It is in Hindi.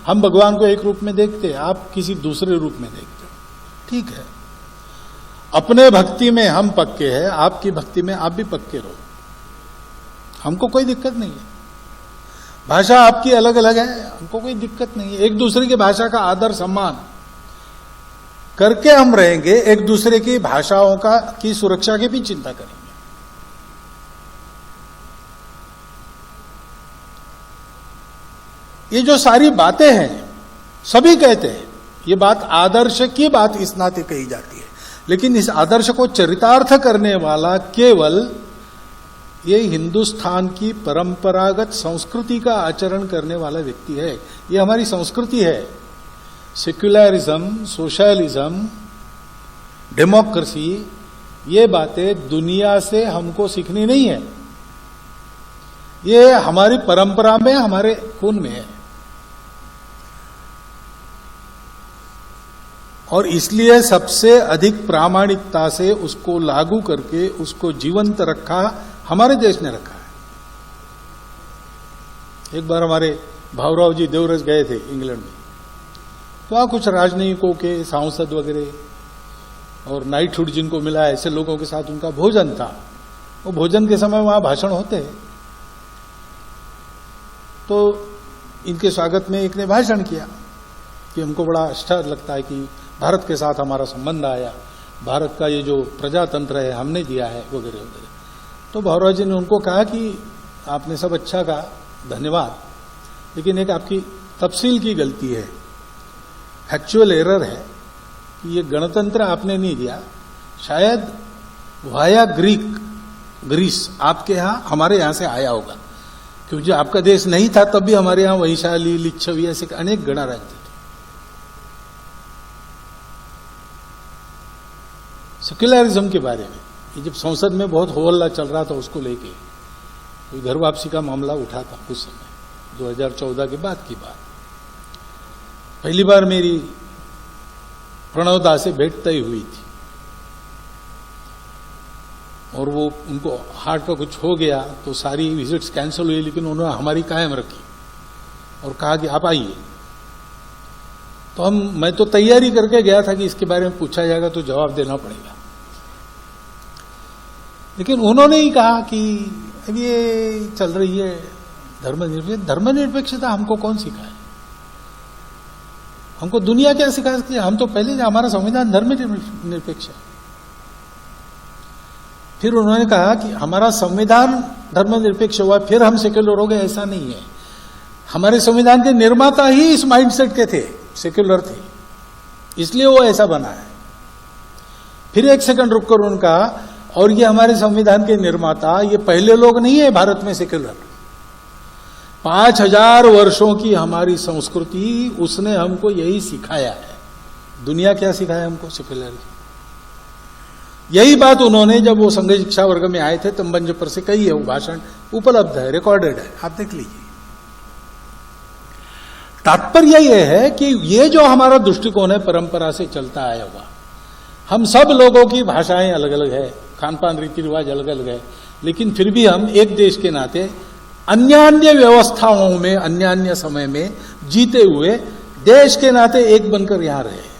हम भगवान को एक रूप में देखते, आप किसी दूसरे रूप में देखते हो, ठीक है। अपने भक्ति में हम पक्के हैं, आपकी भक्ति में आप भी पक्के रहो, हमको कोई दिक्कत नहीं है। भाषा आपकी अलग अलग है, हमको कोई दिक्कत नहीं है। एक दूसरे की भाषा का आदर सम्मान करके हम रहेंगे, एक दूसरे की भाषाओं की सुरक्षा की भी चिंता करेंगे। ये जो सारी बातें हैं सभी कहते हैं, ये बात आदर्श की बात इस नाते कही जाती है, लेकिन इस आदर्श को चरितार्थ करने वाला केवल ये हिंदुस्तान की परंपरागत संस्कृति का आचरण करने वाला व्यक्ति है। ये हमारी संस्कृति है। सेक्युलरिज्म, सोशलिज्म, डेमोक्रेसी, ये बातें दुनिया से हमको सीखनी नहीं है, ये हमारी परंपरा में, हमारे खून में है। और इसलिए सबसे अधिक प्रामाणिकता से उसको लागू करके उसको जीवंत रखा हमारे देश ने रखा है। एक बार हमारे भावराव जी देवरस गए थे इंग्लैंड में, तो वहां कुछ राजनयिकों के सांसद वगैरह और नाइटहुड जिनको मिला है, ऐसे लोगों के साथ उनका भोजन था। वो भोजन के समय वहां भाषण होते हैं, तो इनके स्वागत में एक ने भाषण किया कि हमको बड़ा अच्छा लगता है कि भारत के साथ हमारा संबंध आया, भारत का ये जो प्रजातंत्र है हमने दिया है वगैरह वगैरह। तो भावराव जी ने उनको कहा कि आपने सब अच्छा कहा, धन्यवाद, लेकिन एक आपकी तफसील की गलती है, फैक्चुअल एरर है कि ये गणतंत्र आपने नहीं दिया, शायद वाया ग्रीस आपके यहां हमारे यहां से आया होगा, क्योंकि आपका देश नहीं था तब भी हमारे यहां वैशाली, लिच्छवी ऐसे अनेक गणराज्य थे। सेक्युलरिज्म के बारे में ये जब संसद में बहुत हो हल्ला चल रहा था, उसको लेके कोई घर वापसी का मामला उठा था उस समय, 2014 के बाद की बात। पहली बार मेरी प्रणव दा से भेंट तय हुई थी, और वो उनको हार्ट का कुछ हो गया तो सारी विजिट्स कैंसिल हुई, लेकिन उन्होंने हमारी कायम रखी और कहा कि आप आइए। तो मैं तो तैयारी करके गया था कि इसके बारे में पूछा जाएगा तो जवाब देना पड़ेगा, लेकिन उन्होंने ही कहा कि अब ये चल रही है धर्मनिरपेक्षता, हमको कौन सिखाए, हमको दुनिया क्या सिखा सकती है, हम तो पहले हमारा संविधान धर्मनिरपेक्ष है। फिर उन्होंने कहा कि हमारा संविधान धर्मनिरपेक्ष हुआ फिर हम सेक्युलर हो गए, ऐसा नहीं है। हमारे संविधान के निर्माता ही इस माइंडसेट के थे, सेक्युलर थे, इसलिए वो ऐसा बना है। फिर एक सेकंड रुककर उनका, और ये हमारे संविधान के निर्माता ये पहले लोग नहीं है भारत में सेक्युलर, 5000 वर्षों की हमारी संस्कृति, उसने हमको यही सिखाया है। दुनिया क्या सिखाया हमको? सेक्युलर। यही बात उन्होंने जब वो संघ शिक्षा वर्ग में आए थे तब मंच पर से कही है, वो भाषण उपलब्ध है, रिकॉर्डेड है, आप देख लीजिए। तात्पर्य यह है कि ये जो हमारा दृष्टिकोण है परंपरा से चलता आया हुआ, हम सब लोगों की भाषाएं अलग अलग है, खान पान रीति रिवाज अलग अलग है, लेकिन फिर भी हम एक देश के नाते अन्य व्यवस्थाओं में अन्य समय में जीते हुए देश के नाते एक बनकर यहां रहे।